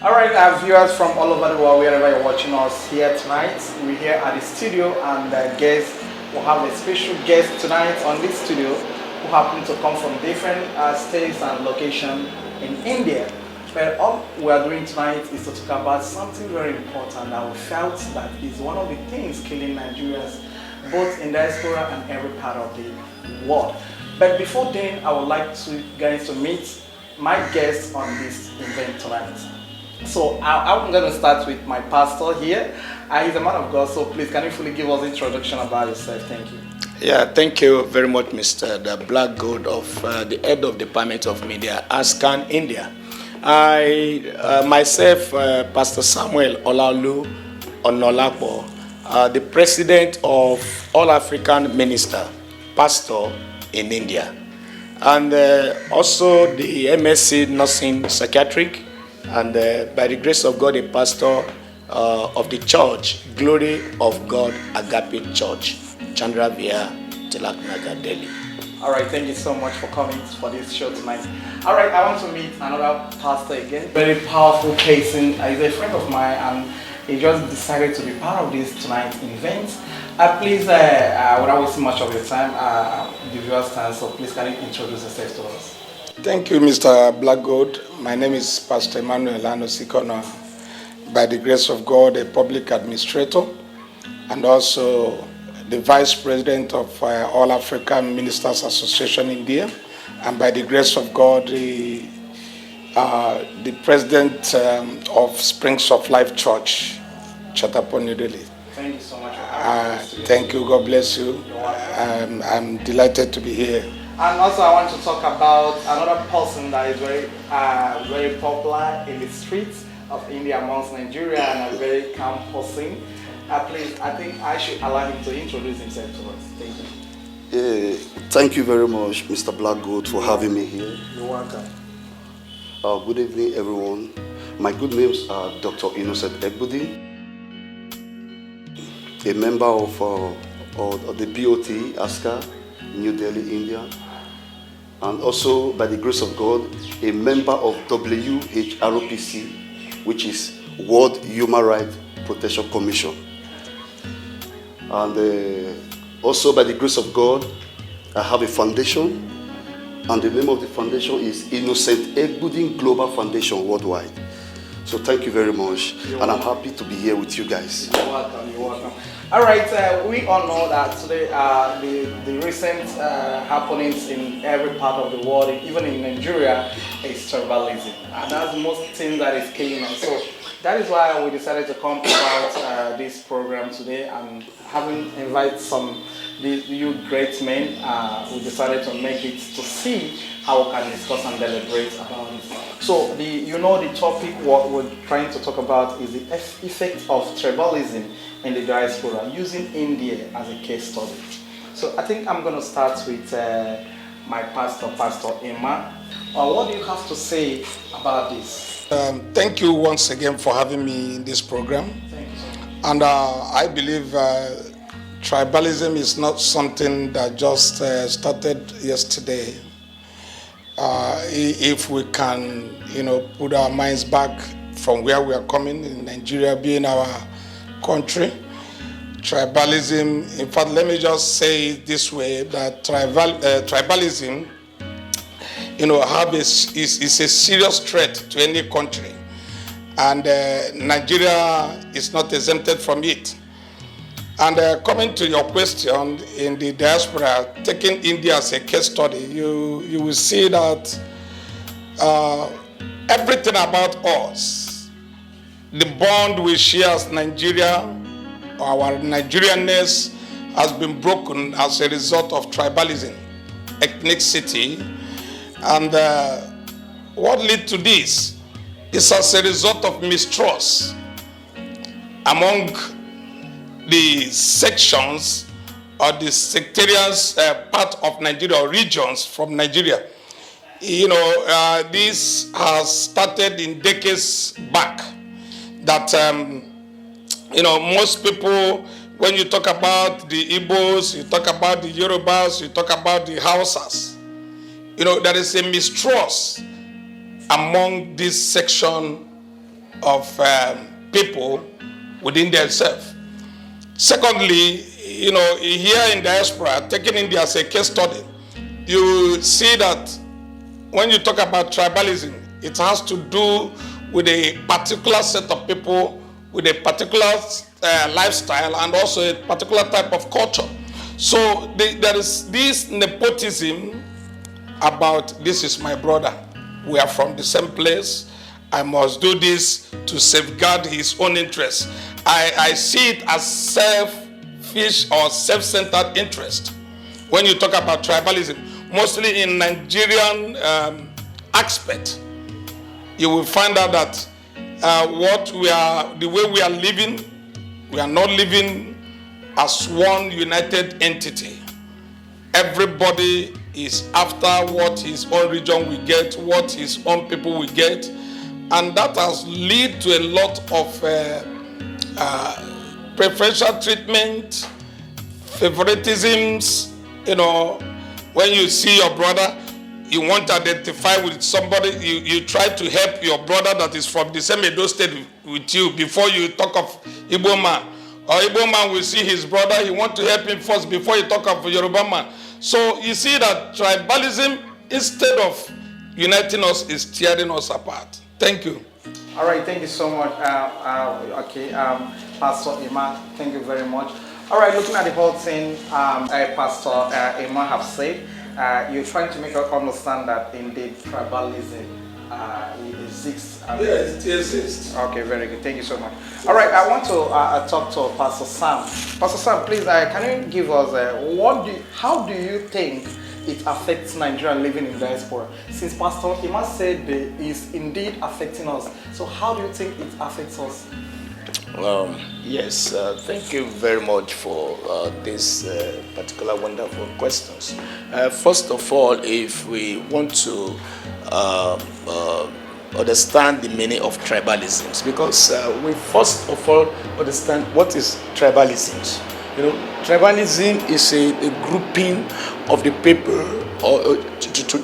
All right, our viewers from all over the world, wherever you're watching us here tonight, we're here at the studio, and we have a special guest tonight on this studio who happen to come from different states and locations in India. But all we are doing tonight is to talk about something very important that we felt that is one of the things killing Nigerians, both in diaspora and every part of the world. But before then, I would like to guys to meet my guests on this event tonight. So I'm going to start with my pastor here. He's a man of God, so please can you fully give us an introduction about yourself? Thank you. Yeah, thank you very much, Mr. The Black Gold of the head of Department of Media, ASCAN, India. I myself, Pastor Samuel Olaolu Onolapo, the president of All African Minister, Pastor in India, and also the MSc Nursing Psychiatric, and by the grace of God, a pastor of the church, Glory of God Agape Church, Chandravia, Tilaknagar, Delhi. All right, thank you so much for coming for this show tonight. All right, I want to meet another pastor again. Very powerful person. He's a friend of mine, and he just decided to be part of this tonight's event. Please, without wasting much of your time, the viewers' time, so please can you introduce yourself to us? Thank you, Mr. Blackgold. My name is Pastor Emmanuel Anosikono. By the grace of God, a public administrator, and also the Vice President of All African Ministers Association India, and by the grace of God, the President of Springs of Life Church, Chatapur, New Delhi. Thank you so much for having us. Thank you. God bless you. I'm delighted to be here. And also, I want to talk about another person that is very popular in the streets of India amongst Nigeria, and a very calm person. Please, I think I should allow him to introduce himself to us. Thank you. Thank you very much, Mr. Blackgold, for having me here. You're welcome. Good evening, everyone. My good names are Dr. Innocent Egbudi, a member of the BOT, ASCA, New Delhi, India, and also, by the grace of God, a member of WHROPC, which is World Human Rights Protection Commission. And also, by the grace of God, I have a foundation, and the name of the foundation is Innocent Egbudi Global Foundation Worldwide. So thank you very much, and I'm happy to be here with you guys. You're welcome. You're welcome. All right, we all know that today the recent happenings in every part of the world, even in Nigeria, is tribalism, and that's most things that is killing us. So that is why we decided to come about this program today, and having invited some you great men, we decided to make it to see how we can discuss and deliberate about it. So the topic what we're trying to talk about is the effect of tribalism in the diaspora, using India as a case study. So I think I'm going to start with my pastor, Pastor Emma. What do you have to say about this? Thank you once again for having me in this program. Thank you so much. And I believe tribalism is not something that just started yesterday. If we can, put our minds back from where we are coming, in Nigeria being our country, tribalism, in fact, let me just say it this way, that tribalism, is a serious threat to any country, and Nigeria is not exempted from it. And coming to your question, in the diaspora, taking India as a case study, you will see that everything about us, the bond we share as Nigeria, our Nigerianness, has been broken as a result of tribalism, ethnicity, and what led to this is as a result of mistrust among the sections or the sectarian part of Nigeria, or regions from Nigeria. This has started in decades back, that most people, when you talk about the Igbos, you talk about the Yorubas, you talk about the Hausas, there is a mistrust among this section of people within themselves. Secondly, here in diaspora, taking India as a case study, you see that when you talk about tribalism, it has to do with a particular set of people, with a particular lifestyle, and also a particular type of culture. So there is this nepotism about, this is my brother, we are from the same place, I must do this to safeguard his own interests. I see it as selfish or self-centered interest. When you talk about tribalism, mostly in Nigerian aspect, you will find out that the way we are living, we are not living as one united entity. Everybody is after what his own region will get, what his own people will get, and that has led to a lot of preferential treatment, favoritisms. When you see your brother, you want to identify with somebody, you try to help your brother that is from the same Edo state with you before you talk of Igbo man. Or Igbo man will see his brother, he want to help him first before you talk of Yoruba man. So you see that tribalism, instead of uniting us, is tearing us apart. Thank you. All right, thank you so much. Pastor Emma, thank you very much. All right, looking at the whole thing, Pastor Emma have said, you're trying to make us understand that indeed tribalism exists. Yes, it exists. Okay, very good. Thank you so much. All right, I want to talk to Pastor Sam. Pastor Sam, please, can you give us how do you think it affects Nigerian living in diaspora? Since Pastor Emma said it is indeed affecting us, so how do you think it affects us? Yes, thank you very much for this particular wonderful questions. First of all, if we want to understand the meaning of tribalisms, because we first of all understand what is tribalisms. Tribalism is a grouping of the people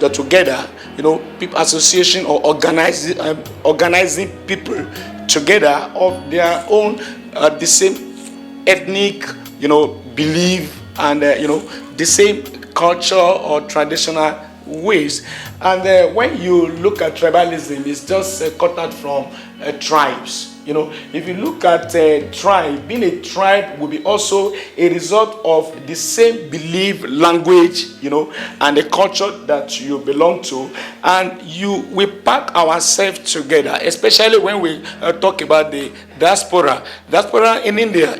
together. People association or organizing people together of their own the same ethnic belief and the same culture or traditional ways. And when you look at tribalism, it's just cut out from tribes. If you look at a tribe, being a tribe will be also a result of the same belief, language, and the culture that you belong to. And we pack ourselves together, especially when we talk about the diaspora in India.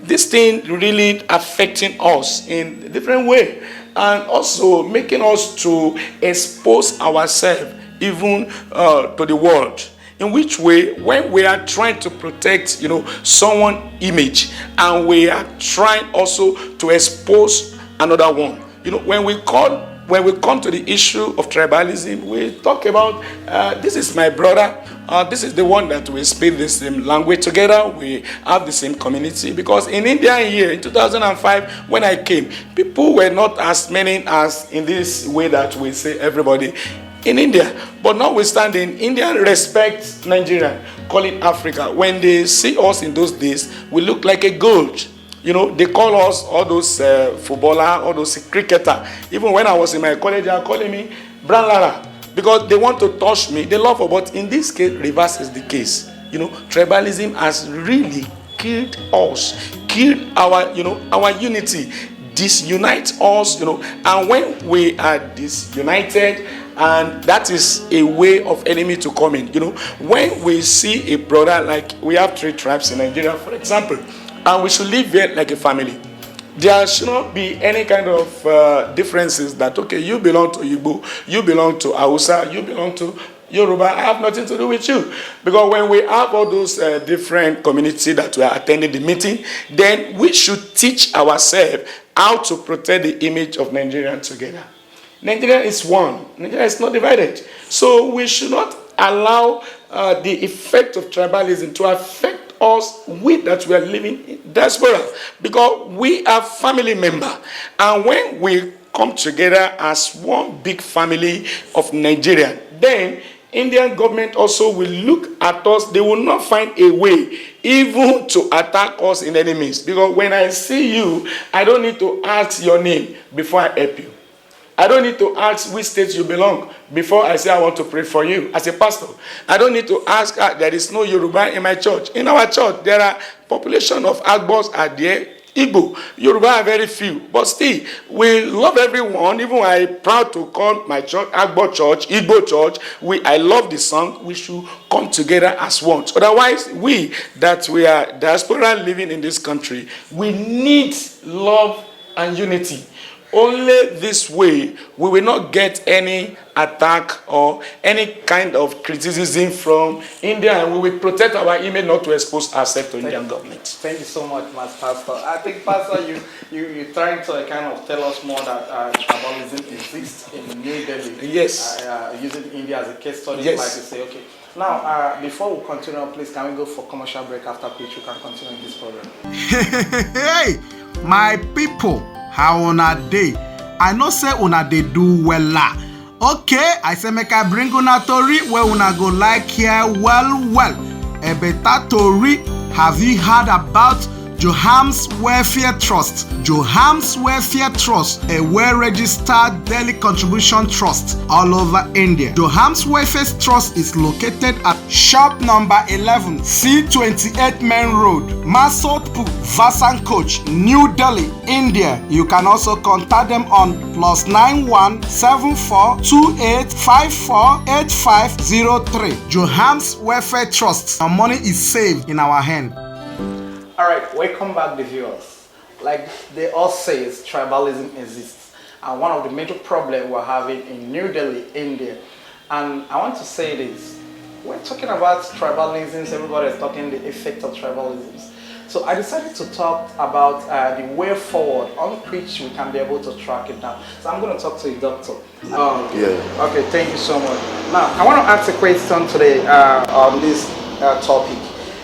This thing really affecting us in a different way, and also making us to expose ourselves even to the world. In which way, when we are trying to protect, someone's image, and we are trying also to expose another one. When we come to the issue of tribalism, we talk about this is my brother. This is the one that we speak the same language together. We have the same community. Because in India here in 2005, when I came, people were not as many as in this way that we say everybody in India. But notwithstanding, India respects Nigeria, call it Africa. When they see us in those days, we look like a gold. They call us all those footballer, all those cricketer. Even when I was in my college, they are calling me Bran Lara, because they want to touch me. They love her. But in this case, reverse is the case. Tribalism has really killed us, killed our unity, disunite us. And when we are disunited, and that is a way of enemy to come in. When we see a brother, like we have 3 tribes in Nigeria, for example, and we should live here like a family. There should not be any kind of differences that, okay, you belong to Igbo, you belong to Hausa, you belong to Yoruba, I have nothing to do with you. Because when we have all those different communities that we are attending the meeting, then we should teach ourselves how to protect the image of Nigerians together. Nigeria is one. Nigeria is not divided. So we should not allow the effect of tribalism to affect us with that we are living in diaspora, because we are family members. And when we come together as one big family of Nigeria, then Indian government also will look at us. They will not find a way even to attack us in any means. Because when I see you, I don't need to ask your name before I help you. I don't need to ask which state you belong before I say I want to pray for you as a pastor. I don't need to ask, there is no Yoruba in my church. In our church, there are population of Agbos are there. Igbo, Yoruba are very few. But still, we love everyone. Even I proud to call my church Agbo Church, Igbo Church. I love the song. We should come together as one. Otherwise, we are diaspora living in this country, we need love and unity. Only this way we will not get any attack or any kind of criticism from India, and we will protect our image not to expose ourselves to Indian government. Thank you so much, Pastor. I think, Pastor, you're trying to kind of tell us more that tribalism exists in New Delhi. Yes. Using India as a case study, yes. Like you say, okay. Now, before we continue, please, can we go for commercial break, after which we can continue this program? Hey, my people. How una dey? I know say una dey do wella. Okay, I say make I bring una tori where una go like here well. A better tori. Have you heard about Joham's Welfare Trust? Joham's Welfare Trust, a well-registered daily contribution trust all over India. Joham's Welfare Trust is located at shop number 11, C28 Main Road, Masotpur, Vasan Coach, New Delhi, India. You can also contact them on +91 74 28 54 8503. Joham's Welfare Trust. Our money is saved in our hand. All right, welcome back, the viewers. Like they all say, tribalism exists, and one of the major problems we're having in New Delhi, India. And I want to say this: we're talking about tribalisms. Everybody is talking the effect of tribalisms. So I decided to talk about the way forward on which we can be able to track it down. So I'm going to talk to the doctor. Okay, thank you so much. Now I want to ask a question today on this topic.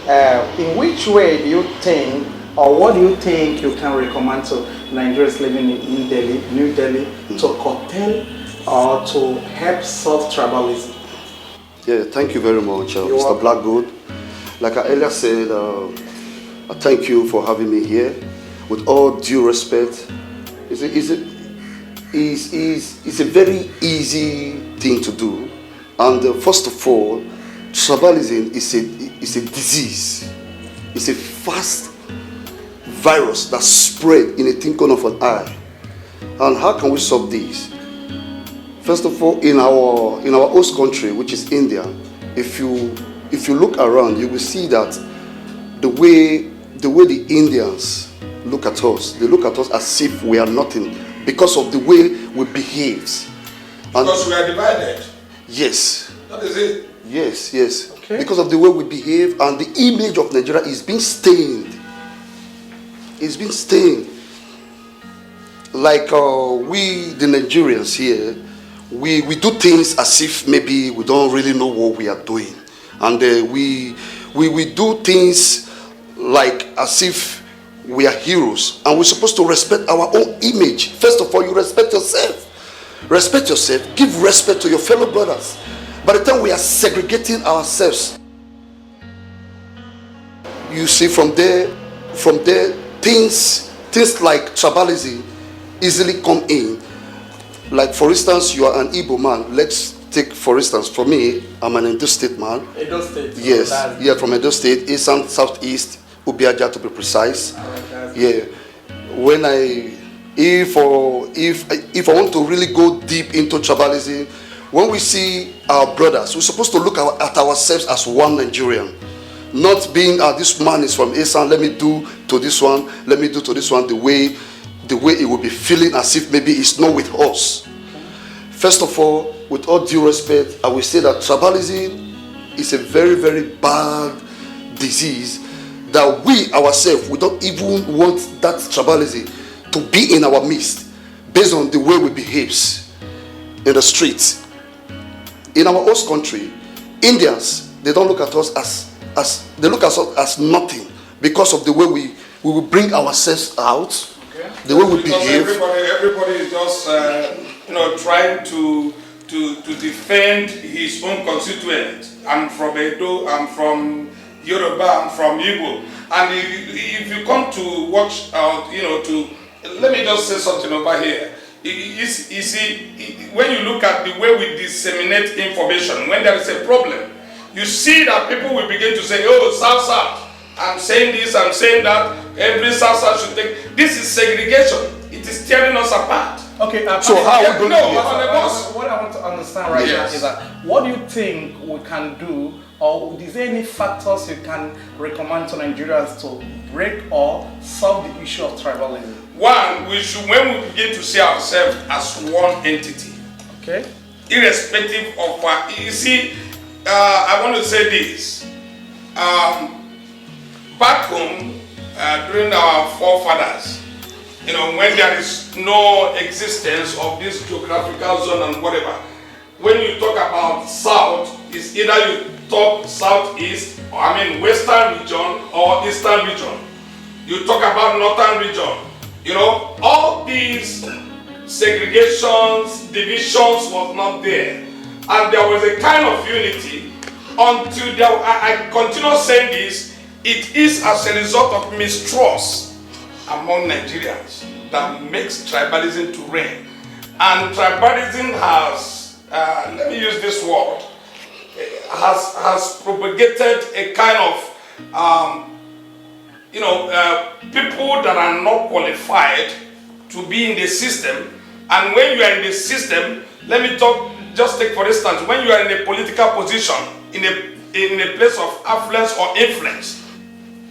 In which way do you think, or what do you think you can recommend to Nigerians living in Delhi, New Delhi, to curtail or to help solve tribalism? Yeah, thank you very much, Mr. Blackgood. Like I earlier said, I thank you for having me here. With all due respect, it's a very easy thing to do. And first of all, tribalism is a disease. It's a fast virus that spread in a twinkle of an eye. And how can we solve this? First of all, in our host country, which is India, if you look around, you will see that the way the Indians look at us, they look at us as if we are nothing because of the way we behave. Because we are divided. Yes. That is it. Yes. Okay. Because of the way we behave, and the image of Nigeria is being stained. It's been stained. Like we, the Nigerians here, we do things as if maybe we don't really know what we are doing. And we do things like as if we are heroes. And we're supposed to respect our own image. First of all, you respect yourself. Respect yourself. Give respect to your fellow brothers. By the time we are segregating ourselves, you see from there, things like tribalism easily come in. Like for instance, you are an Igbo man. Let's take for instance, for me, I'm an Edo State man. Edo State. Yes, from Edo State, East and Southeast, Ubiaja to be precise. Yeah, if I want to really go deep into tribalism, when we see our brothers, we're supposed to look at ourselves as one Nigerian. Not being, this man is from Esan, let me do to this one, the way it will be feeling as if maybe it's not with us. First of all, with all due respect, I will say that tribalism is a very, very bad disease that we ourselves, we don't even want that tribalism to be in our midst based on the way we behave in the streets. In our host country, Indians, they don't look at us they look at us as nothing because of the way we will bring ourselves out, the way we behave. Everybody is just trying to defend his own constituent. I'm from Edo, I'm from Yoruba, I'm from Igbo. And if you come to watch out, let me just say something over here. You see, when you look at the way we disseminate information, when there is a problem, you see that people will begin to say, oh, South, I'm saying this, I'm saying that, every South should take. This is segregation. It is tearing us apart. Okay, so how are we going to do what I want to understand right now is that what do you think we can do, or is there any factors you can recommend to Nigerians to break or solve the issue of tribalism? One, when we begin to see ourselves as one entity, okay, irrespective of what, you see, I want to say this, back home, during our forefathers, when there is no existence of this geographical zone and whatever, when you talk about South, it's either you talk Southeast, Western region or Eastern region. You talk about Northern region. All these segregations, divisions was not there. And there was a kind of unity until I continue saying this, it is as a result of mistrust among Nigerians that makes tribalism to reign. And tribalism has, let me use this word, has propagated a kind of, people that are not qualified to be in the system. And when you are in the system, let me just take for instance, when you are in a political position, in a place of affluence or influence,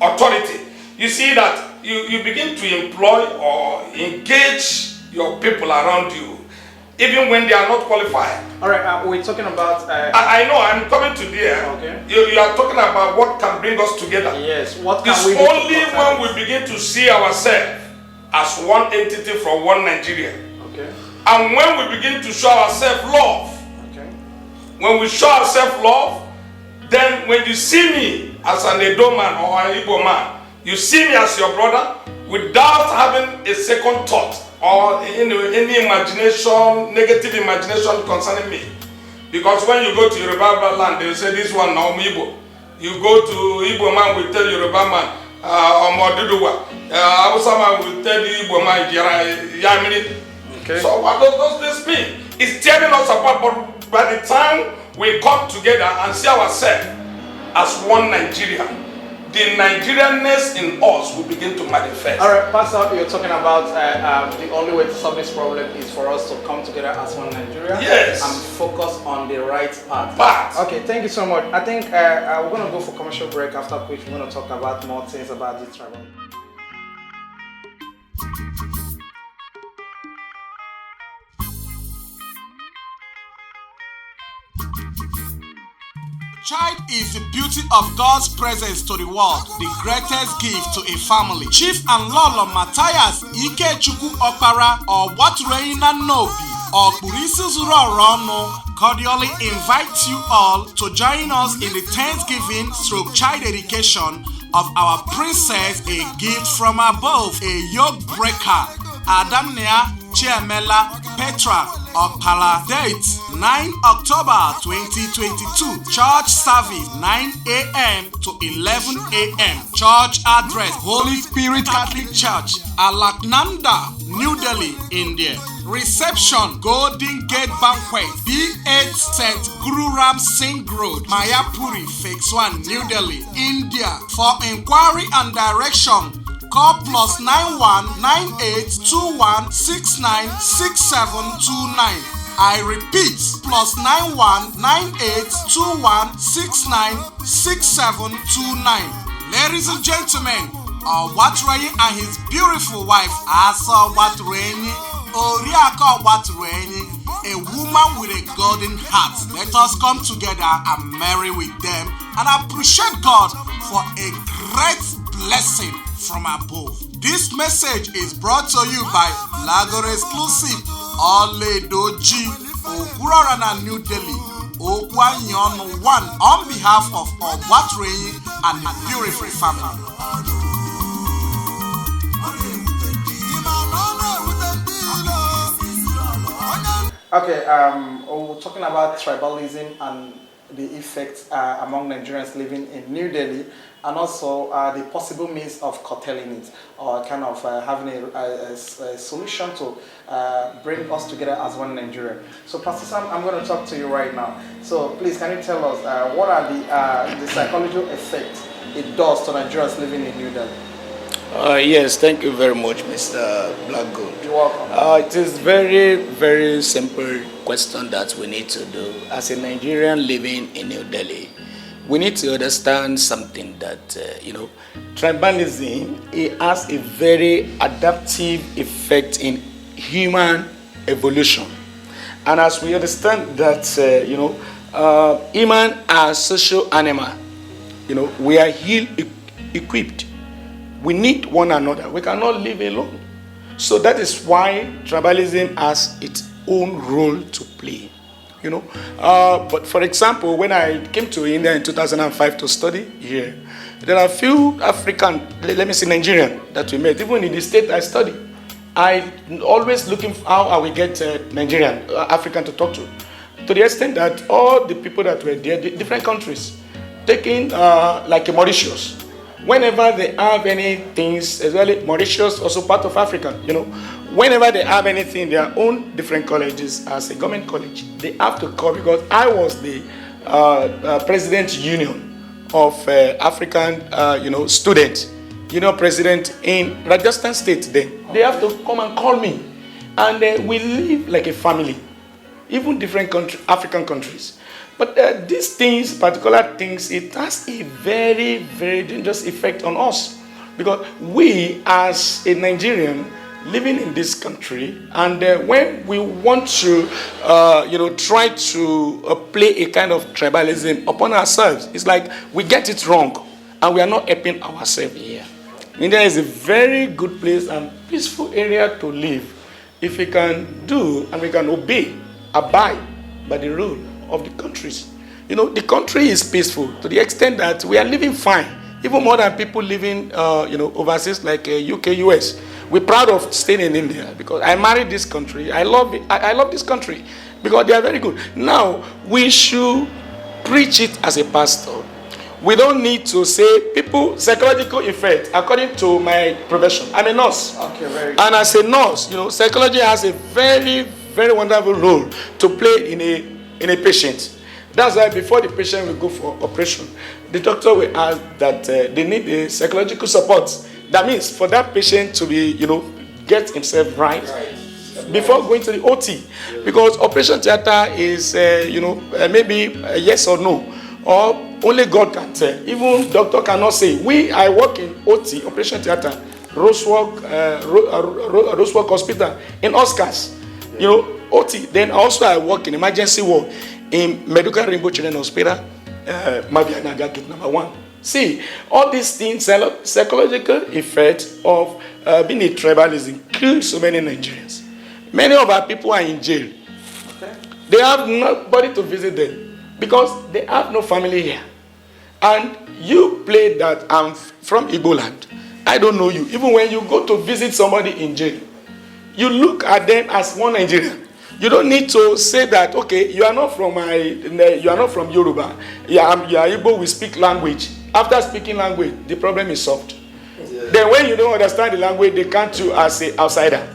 authority, you see that you begin to employ or engage your people around you, even when they are not qualified. All right, we're talking about... I know, I'm coming to there. Okay. You are talking about what can bring us together. Yes, what can it's we do? It's only when we begin to see ourselves as one entity from one Nigeria. Okay. And when we begin to show ourselves love. Okay. When we show ourselves love, then when you see me as an Edo man or an Igbo man, you see me as your brother without having a second thought or any imagination, negative imagination concerning me. Because when you go to Yoruba land, they will say this one now Igbo. You go to Igbo man, will tell Yoruba man, Omoduduwa. Hausa man will tell the Igbo man, Yamini. Okay. So what does this mean? It's tearing us apart, but by the time we come together and see ourselves as one Nigeria, the Nigerianness in us will begin to manifest. All right, Pastor, you're talking about the only way to solve this problem is for us to come together as one Nigeria. Yes. And focus on the right path. Okay, thank you so much. I think we're going to go for commercial break, after which we're going to talk about more things about this travel. Child is the beauty of God's presence to the world, the greatest gift to a family. Chief and Lolo Matthias Ikechukwu Okpara Ogwatureina Nobi Okpurisi Zurorono cordially invite you all to join us in the Thanksgiving/child dedication of our princess, a gift from above, a yoke breaker, Adamnia Chiamela Petra Okpala. Date 9 October 2022. Church service 9 a.m. to 11 a.m. Church address Holy Spirit Catholic Church, Alaknanda, New Delhi, India. Reception Golden Gate Banquet, B8 St. Guru Ram Singh Road, Mayapuri, Phase 1, New Delhi, India. For inquiry and direction, call +919821696729. I repeat, +919821696729. Ladies and gentlemen, Ogwaturenyi and his beautiful wife, Asa Ogwaturenyi, Oriaka Ogwaturenyi, a woman with a golden heart. Let us come together and marry with them and appreciate God for a great blessing from above. This message is brought to you by Lagos Exclusive, Oledoji, Okurorana, New Delhi, Okwanyon 1, on behalf of Ogwaturenyi and his beautiful family. Okay, we're talking about tribalism and the effects among Nigerians living in New Delhi, and also the possible means of curtailing it, or kind of having a solution to bring us together as one Nigeria. So, Pastor Sam, I'm going to talk to you right now. So, please, can you tell us what are the psychological effects it does to Nigerians living in New Delhi? Yes, thank you very much, Mr. Blackgold. You're welcome. It is very, very simple question that we need to do. As a Nigerian living in New Delhi, we need to understand something that, tribalism, it has a very adaptive effect in human evolution. And as we understand that, human are social animal, we are ill-equipped. We need one another. We cannot live alone. So that is why tribalism has its own role to play. But for example, when I came to India in 2005 to study here, there are a few African, Nigerian that we met. Even in the state I study, I always looking for how I will get Nigerian, African to talk to the extent that all the people that were there, the different countries, taking like Mauritius. Whenever they have any things, especially Mauritius, also part of Africa, whenever they have anything in their own different colleges, as a government college, they have to call, because I was the president union of African, student, president in Rajasthan state. Then they have to come and call me, and we live like a family, even different African countries. But these things, particular things, it has a very, very dangerous effect on us. Because we, as a Nigerian living in this country, and when we want to, try to play a kind of tribalism upon ourselves, it's like we get it wrong, and we are not helping ourselves here. India is a very good place and peaceful area to live if we can do and we can abide by the rule of the countries. The country is peaceful to the extent that we are living fine, even more than people living, overseas like UK, US. We're proud of staying in India because I married this country. I love it. I love this country because they are very good. Now we should preach it as a pastor. We don't need to say people psychological effect. According to my profession, I'm a nurse. Okay, very good. And as a nurse, psychology has a very, very wonderful role to play in a patient. That's why before the patient will go for operation, the doctor will ask that they need a psychological support. That means for that patient to be, get himself right before going to the OT. Because operation theater is, maybe a yes or no, or only God can tell. Even doctor cannot say. I work in OT, operation theater, Rosework Hospital in Oscars. OT. Then also I work in emergency ward in Medical Rainbow Children's Hospital, Mavianaga Gate number 1. See, all these things, psychological effect of being a tribalism, kill so many Nigerians. Many of our people are in jail. Okay. They have nobody to visit them because they have no family here. And you play that I'm from Igbo land. I don't know you. Even when you go to visit somebody in jail, you look at them as one Nigerian. You don't need to say that, okay, you are not from Yoruba. You are Igbo, we speak language. After speaking language, the problem is solved. Yeah. Then when you don't understand the language, they count you as an outsider.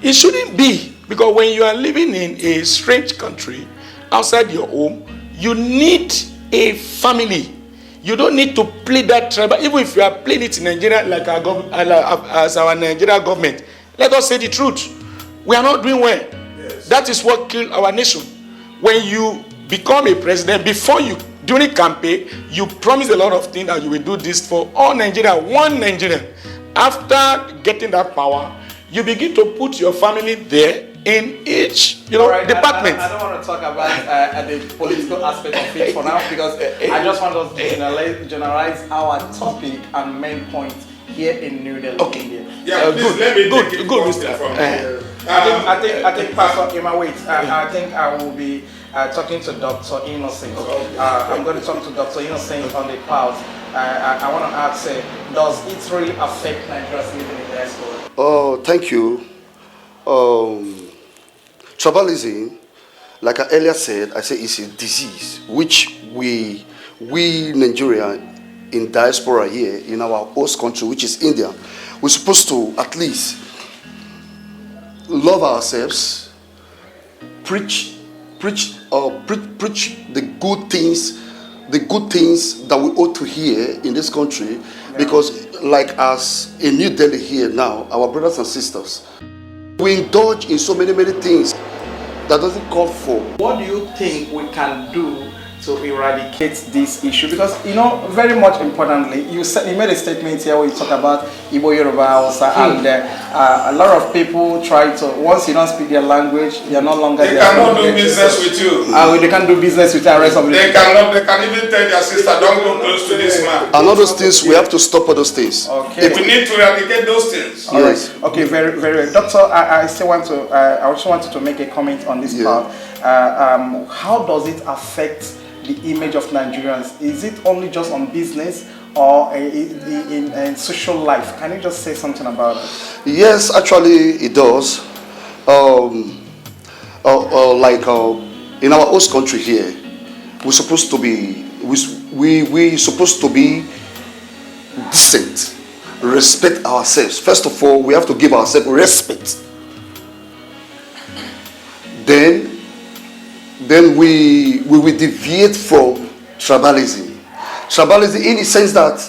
It shouldn't be, because when you are living in a strange country, outside your home, you need a family. You don't need to play that tribal. Even if you are playing it in Nigeria like as our Nigerian government, let us say the truth. We are not doing well. Yes. That is what killed our nation. When you become a president, during campaign, you promise a lot of things that you will do this for all Nigeria, one Nigerian. After getting that power, you begin to put your family there in each, right, department. I don't want to talk about the political aspect of it for now, because I just want us to generalize our topic and main point here in New Delhi, India. Yeah, please let me take it Mr. from here. I think Pastor Emma, wait. I think I will be talking to Dr. Innocent. I'm going to talk to Dr. Innocent on the pause. I want to ask, does it really affect Nigerians living in diaspora? Oh, thank you. Tribalism like I earlier said, I say it's a disease which we Nigeria in diaspora here in our host country, which is India, we're supposed to at least love ourselves, preach the good things that we ought to hear in this country, because like as in New Delhi here now, our brothers and sisters, we indulge in so many things that doesn't call for. What do you think we can do to eradicate this issue? Because, you know, very much importantly, you made a statement here where you talk about Igbo, Yoruba, Hausa, and a lot of people try to, once you don't speak their language, you're no longer They cannot do business with you. They can't do business with the rest of the They can even tell their sister, don't go close to this man. And all those things, we have to stop all those things. Okay. We need to eradicate those things. Yes. Okay, very, very. Doctor, I still want to, I also wanted to make a comment on this part. How does it affect the image of Nigerians? Is it only just on business or in social life? Can you just say something about it? Yes, actually it does. In our host country here, we're supposed to be decent, respect ourselves. First of all, we have to give ourselves respect. Then we will deviate from tribalism. Tribalism in the sense that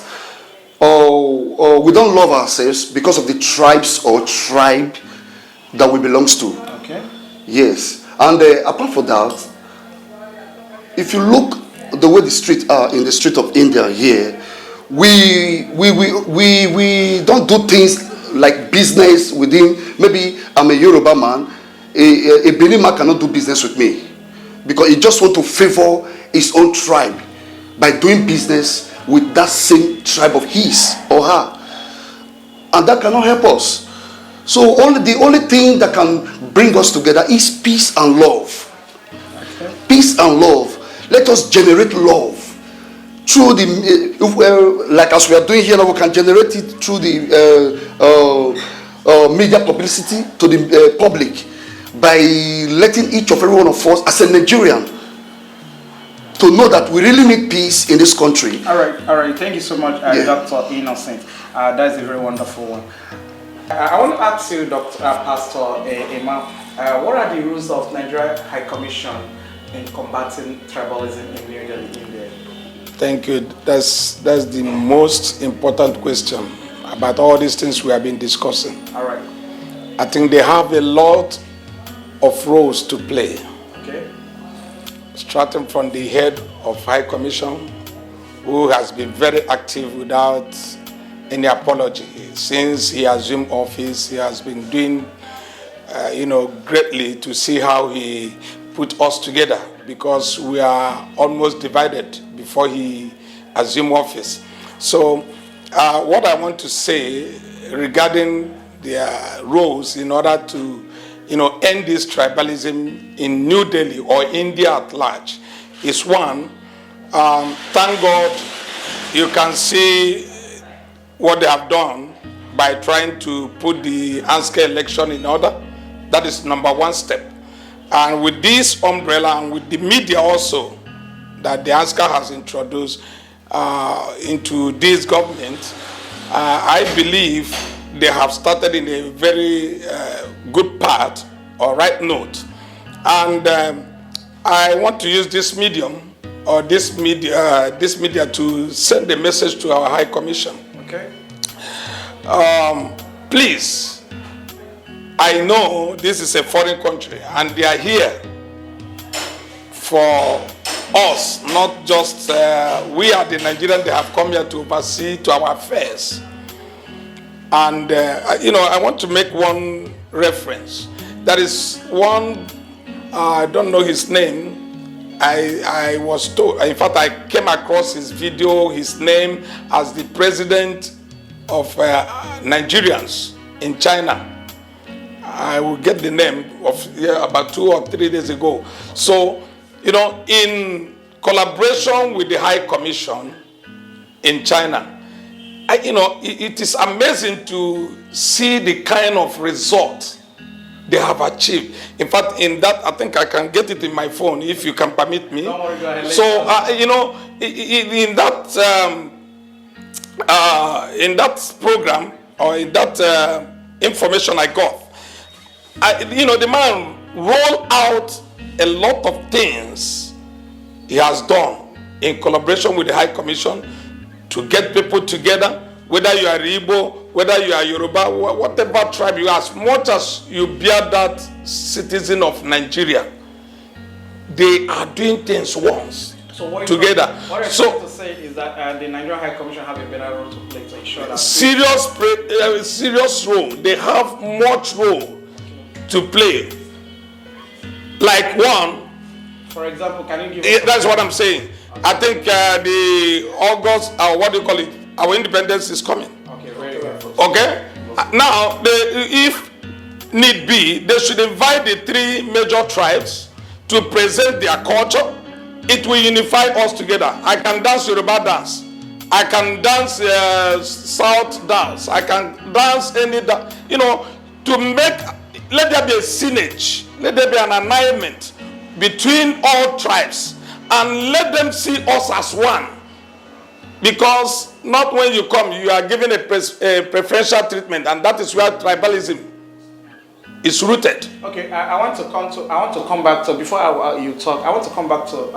we don't love ourselves because of the tribes or tribe that we belongs to. Okay. Yes. And apart from that, if you look the way the streets are in the street of India here, we don't do things like business within. Maybe I'm a Yoruba man, a Benin man cannot do business with me, because he just want to favor his own tribe by doing business with that same tribe of his or her. And that cannot help us. So the only thing that can bring us together is peace and love. Okay. Peace and love. Let us generate love through the, like as we are doing here now, we can generate it through the media publicity to the public, by letting each of every one of us as a Nigerian to know that we really need peace in this country. All right. Thank you so much, Dr. Innocent. That's a very wonderful one. I want to ask you, Pastor Emma, what are the rules of Nigeria High Commission in combating tribalism in New Delhi, India? Thank you. That's the most important question about all these things we have been discussing. All right. I think they have a lot of roles to play. Okay. Starting from the head of High Commission, who has been very active without any apology. Since he assumed office, he has been doing, greatly to see how he put us together, because we are almost divided before he assumed office. So what I want to say regarding their roles in order to end this tribalism in New Delhi or India at large is one, thank God you can see what they have done by trying to put the ANSCA election in order. That is number one step. And with this umbrella and with the media also that the ANSCA has introduced into this government, I believe they have started in a very good path or right note. And I want to use this medium or this media to send a message to our High Commission. Okay. Please, I know this is a foreign country and they are here for us, not just we are the Nigerians. They have come here to oversee to our affairs. And I want to make one reference. There is one, I don't know his name. I was told, in fact, I came across his video, his name as the president of Nigerians in China. I will get the name of about 2 or 3 days ago. So, in collaboration with the High Commission in China, it is amazing to see the kind of result they have achieved. In fact, in that, I think I can get it in my phone if you can permit me. Don't worry, go ahead. So, you know, in that program, or in that information I got, you know, the man rolled out a lot of things he has done in collaboration with the High Commission to get people together, whether you are Igbo, whether you are Yoruba, whatever tribe you are, as much as you bear that citizen of Nigeria, they are doing things once together. What you're So trying to say is that the Nigerian High Commission have a better role to play to ensure that serious role. They have much role to play. Like one, for example, can you give that's what I'm saying. I think the August, what do you call it? Our independence is coming. Okay, very good. Okay? Now, if need be, they should invite the 3 major tribes to present their culture. It will unify us together. I can dance Yoruba dance. I can dance South dance. I can dance any dance. You know, to make, let there be a synergy. Let there be an alignment between all tribes. And let them see us as one. Because not when you come, you are given a preferential treatment, and that is where tribalism is rooted. Okay, I want to come back to before you talk. I want to come back to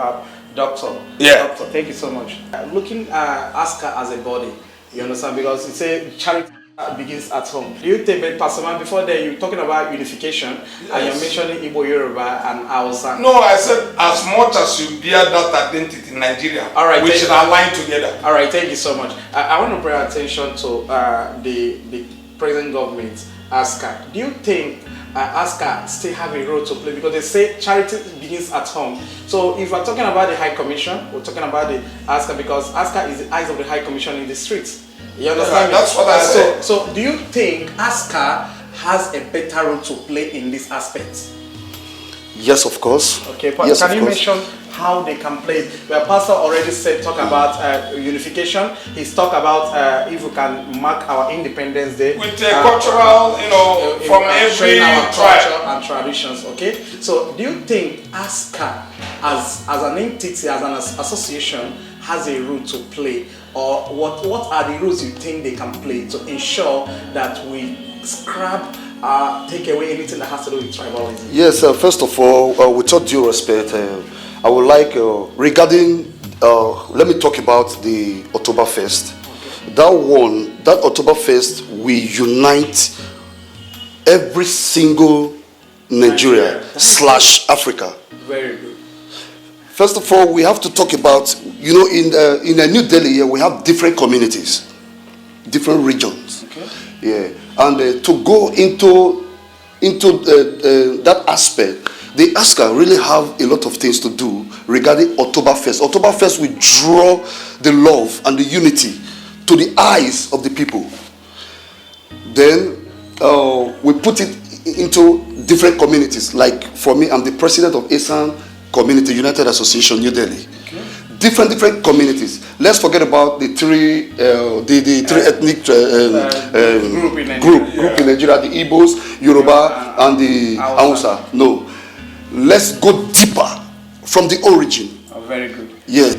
Doctor. Yeah. Doctor, thank you so much. Looking at ASCA as a body, you understand, because it's a charity begins at home. Do you think, Pastor Man, before that you're talking about unification, yes, and you're mentioning Igbo, Yoruba, and Hausa? No, I said as much as you bear that identity in Nigeria, all right, we should align together. All right, thank you so much. I want to bring attention to the present government, ASCA. Do you think ASCA still have a role to play? Because they say charity begins at home. So if we're talking about the High Commission, we're talking about the ASCA, because ASCA is the eyes of the High Commission in the streets. You understand? Yeah, that's what I said. So do you think ASCA has a better role to play in this aspect? Yes, of course. Okay, but yes, can you course. mention how they can play it? Well, Pastor already said, talk about unification. He's talked about if we can mark our Independence Day with cultural, you know, from every our tribe culture and traditions. Okay, so do you think ASCA, as an entity, as an association, has a role to play, or what are the roles you think they can play to ensure that we scrap, take away anything that has to do with tribalism? Yes, first of all, with all due respect, I would like, regarding, let me talk about the Oktoberfest. Okay. That Oktoberfest, we unite every single Nigeria / Africa. Very good. First of all, we have to talk about, you know, in a New Delhi here, we have different communities, different regions. Okay. Yeah, and to go into that aspect, the ASCA really have a lot of things to do regarding Oktoberfest. Oktoberfest will draw the love and the unity to the eyes of the people. Then we put it into different communities. Like for me, I'm the president of ASAN Community United Association, New Delhi. Okay. Different communities. Let's forget about the three ethnic group in Nigeria: the Igbos, Yoruba, and the Hausa. No, let's go deeper from the origin. Oh, very good. Yeah.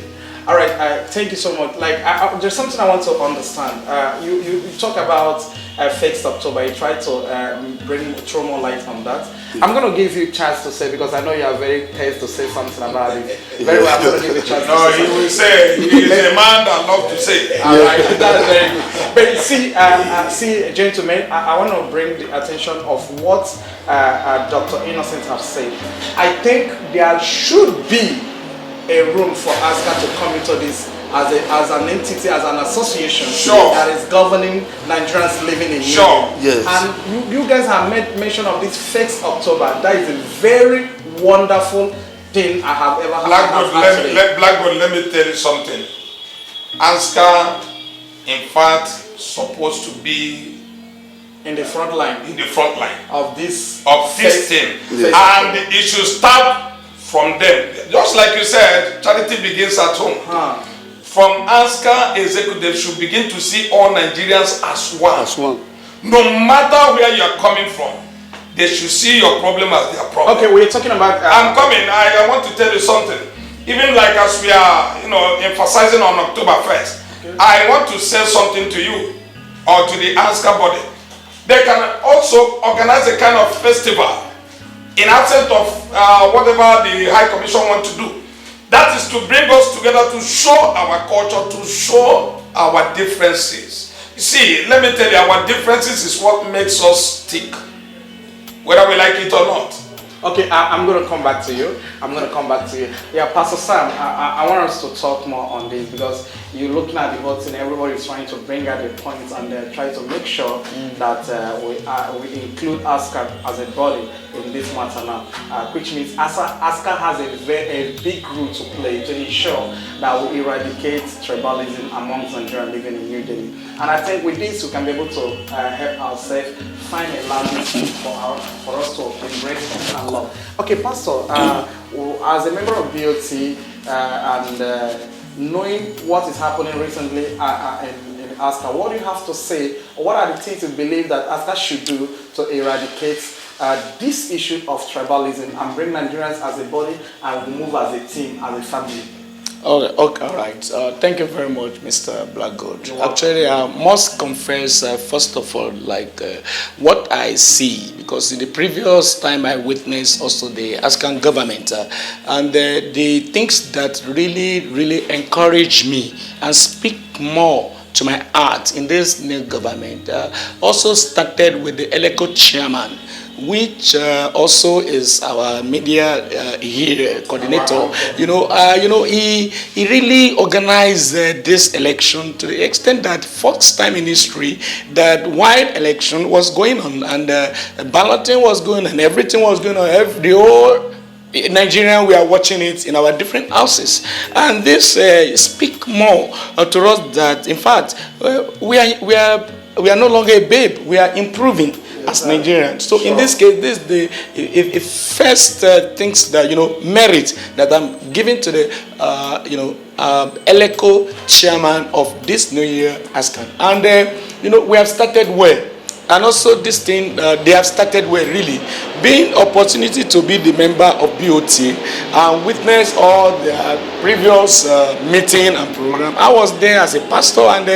All right. Thank you so much. Like, there's something I want to understand. You talk about 1st October. You try to throw more light on that. I'm going to give you a chance to say, because I know you are very pissed to say something about it. Very well, I'm going to give you a chance to say. No, he will say, he is a man that loves to say. All right, that's very good. But see, gentlemen, I want to bring the attention of what Dr. Innocent has said. I think there should be a room for ASCA to come into this as an entity, as an association, sure, that is governing Nigerians living in Europe. Yes. And you guys have made mention of this 1st October. That is a very wonderful thing I have ever had. Blackwood, let me tell you something. ASCA, in fact, supposed to be in the front line. In the front line of this thing. Yes. And it should start from them. Just like you said, charity begins at home. From ASCA, executive should begin to see all Nigerians as one. No matter where you are coming from, they should see your problem as their problem. Okay, we're talking about. I'm coming. I want to tell you something. Even like as we are, emphasizing on October 1st, okay. I want to say something to you or to the ASCA body. They can also organize a kind of festival in absence of whatever the High Commission want to do. That is to bring us together to show our culture, to show our differences. You see, let me tell you, our differences is what makes us tick, whether we like it or not. Okay, I'm going to come back to you. Yeah, Pastor Sam, I want us to talk more on this because you're looking at the votes and everybody's trying to bring out the points and try to make sure that we include ASCA as a body in this matter now, which means ASCA has a big role to play to ensure that we eradicate tribalism amongst Nigerians living in New Delhi. And I think with this, we can be able to help ourselves find a language for us to embrace and love. Okay, Pastor, as a member of BOT and knowing what is happening recently in ASCA, what do you have to say? Or what are the things you believe that ASCA should do to eradicate this issue of tribalism and bring Nigerians as a body and move as a team, as a family? Okay, all right. Thank you very much, Mr. Blackgold. Actually, I must confess, first of all, what I see, because in the previous time I witnessed also the ASCAN government, and the things that really encourage me and speak more to my heart in this new government also started with the ELECO chairman, which also is our media here coordinator. He really organized this election to the extent that first time in history that wide election was going on and balloting was going on, everything was going on, the whole Nigeria, we are watching it in our different houses, and this speak more to us that in fact we are no longer a babe, we are improving as Nigerians. So in this case, this is the first things that merit that I'm giving to the ELECO chairman of this new year ASCAN, and we have started well. And also this thing, they have started well, really. Being opportunity to be the member of BOT and witness all the previous meeting and program. I was there as a pastor and,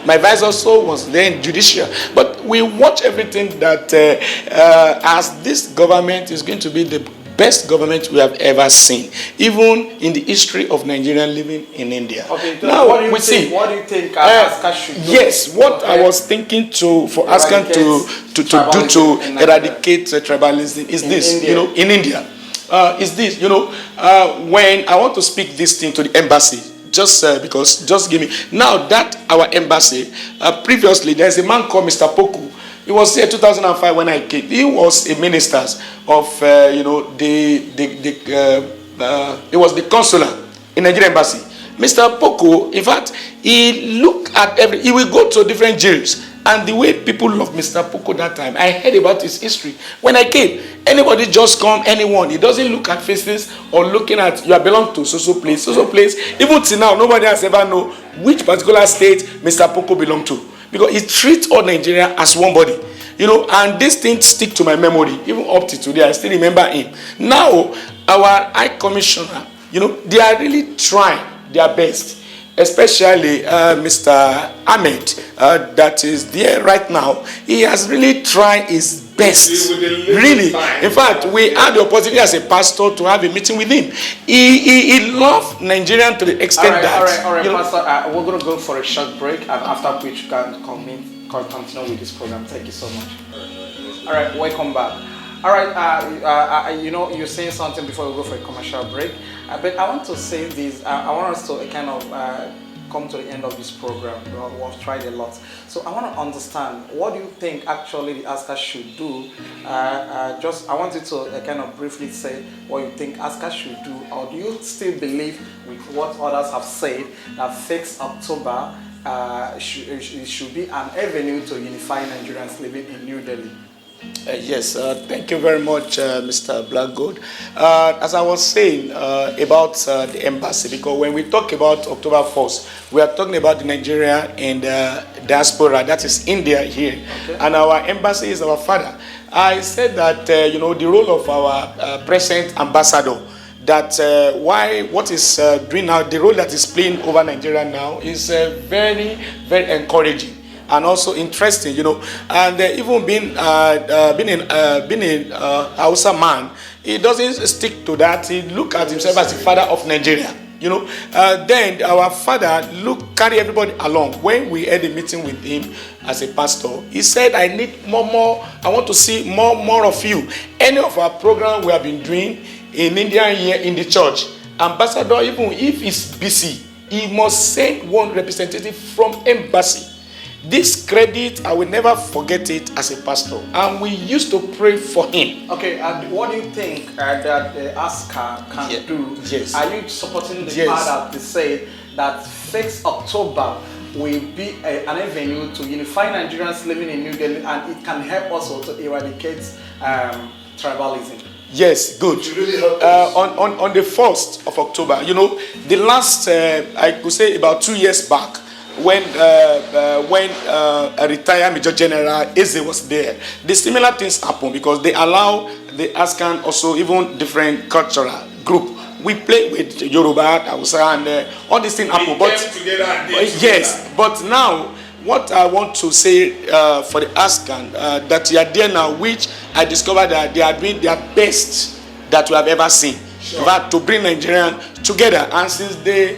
my vice also was there in judicial. But we watch everything that as this government is going to be the best government we have ever seen, even in the history of Nigerian living in India. Okay, now what do you think ASCA should do? Yes, what I was thinking for ASCA to eradicate tribalism is this, in India. Is this, when I want to speak this thing to the embassy, just give me. Now that our embassy, previously there's a man called Mr. Poku. He was here 2005 when I came. He was a minister of, he was the consular in Nigerian embassy. Mr. Poku, in fact, he look at he will go to different jails. And the way people love Mr. Poku that time, I heard about his history. When I came, anybody just come, anyone. He doesn't look at faces or looking at, you belong to so place. Even till now, nobody has ever known which particular state Mr. Poku belong to. Because he treats all Nigeria as one body. And this thing stick to my memory. Even up to today, I still remember him. Now, our High Commissioner, they are really trying their best. Especially Mr. Ahmed, that is there right now. He has really tried his best. Really. In fact, we had the opportunity as a pastor to have a meeting with him. He loved Nigerian to the extent that... All right, Pastor, we're going to go for a short break, and after which you can continue with this program. Thank you so much. All right, welcome back. All right, you're saying something before we go for a commercial break, but I want to say this. I want us to kind of come to the end of this program. We've tried a lot, so I want to understand, what do you think actually the ASCA should do? I want you to kind of briefly say what you think ASCA should do, or do you still believe with what others have said that 6th October should be an avenue to unify Nigerians living in New Delhi? Yes, thank you very much, Mr. Blackgold. As I was saying about the embassy, because when we talk about October 1st, we are talking about the Nigeria and diaspora, that is India here. Okay. And our embassy is our father. I said that the role of our present ambassador, that what is doing now, the role that is playing over Nigeria now is very, very encouraging and also interesting, and even being a Hausa man, he doesn't stick to that. He look at himself as the father of Nigeria. Then our father carry everybody along. When we had a meeting with him as a pastor, he said, I need more. I want to see more of you. Any of our program we have been doing in India here in the church, ambassador, even if he's busy, he must send one representative from embassy. This credit, I will never forget it as a pastor. And we used to pray for him. Okay, and what do you think that the ASCA can do? Yes. Are you supporting the part that they say that 6th October will be an avenue to unify Nigerians living in New Delhi, and it can help us also eradicate tribalism? Yes, good. Really help us. On the 1st of October, the last, I could say about 2 years back, when a retired Major General Eze was there, the similar things happen because they allow the ASCAN also even different cultural group. We play with Yoruba, Hausa, and all these things happen. But yes, but now what I want to say for the ASCAN that you are there now, which I discovered that they are doing their best that we have ever seen. Sure. But to bring Nigerians together, and since they,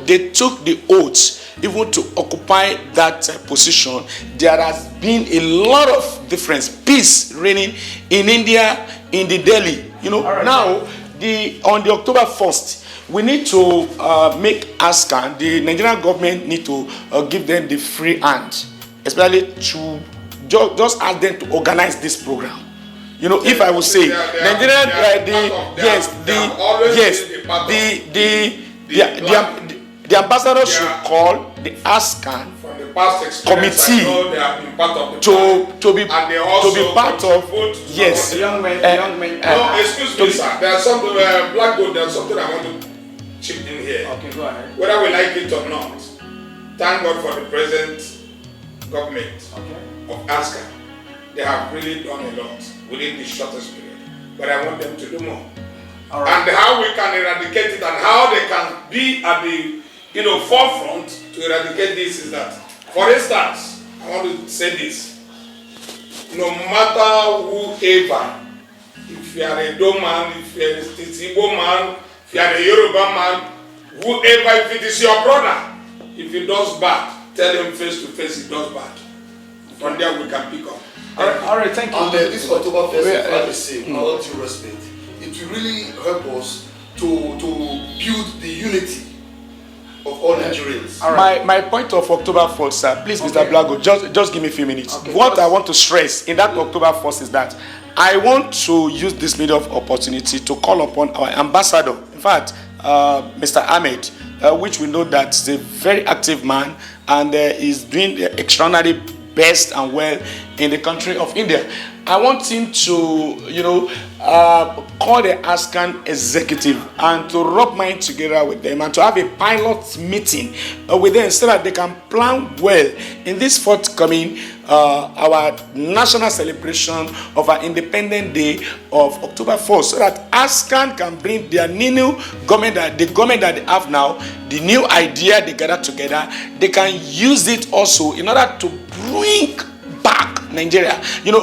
they took the oath even to occupy that position, there has been a lot of difference, peace reigning in India, in the Delhi. Right. Now on the October 1st, we need to make ASCAN, the Nigerian government need to give them the free hand, especially to just ask them to organize this program. If I would say Nigerian, the ambassador should call the ASCAN committee to be part of. Yes. The young men. No, excuse me, sir. There's something Black Gold. There's something I want to chip in here. Okay, go ahead. Whether we like it or not, thank God for the present government of ASCAN. They have really done a lot within the shortest period, but I want them to do more. Right. And how we can eradicate it and how they can be at the forefront to eradicate this is that, for instance, I want to say this: no matter whoever, if you are a Edo man, if you are a Igbo man, if you are a Yoruba man, whoever, if it is your brother, if he does bad, tell him face to face he does bad. From there we can pick up. All right, thank you. And this October 1st, I want to respect. It will really help us to build the unity of all Nigerians. My point of October 1st, sir, please, Mr. Blago, just give me a few minutes. What I want to stress in that October 1st is that I want to use this media of opportunity to call upon our ambassador, in fact, Mr. Ahmed, which we know that is a very active man and is doing the extraordinary best and well in the country of India. I want him to, call the ASCAN executive and to rub minds together with them and to have a pilot meeting with them so that they can plan well in this forthcoming our national celebration of our Independent Day of October 4th, so that ASCAN can bring their new government, the government that they have now, the new idea they gather together, they can use it also in order to bring back Nigeria.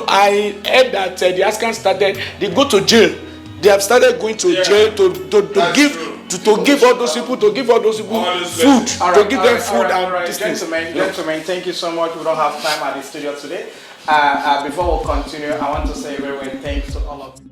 I heard that the ASCAN started, they go to jail. They have started going to jail to give all those people food, to give them food and these things. Gentlemen, thank you so much. We don't have time at the studio today. Before we continue, I want to say very well thanks to all of you.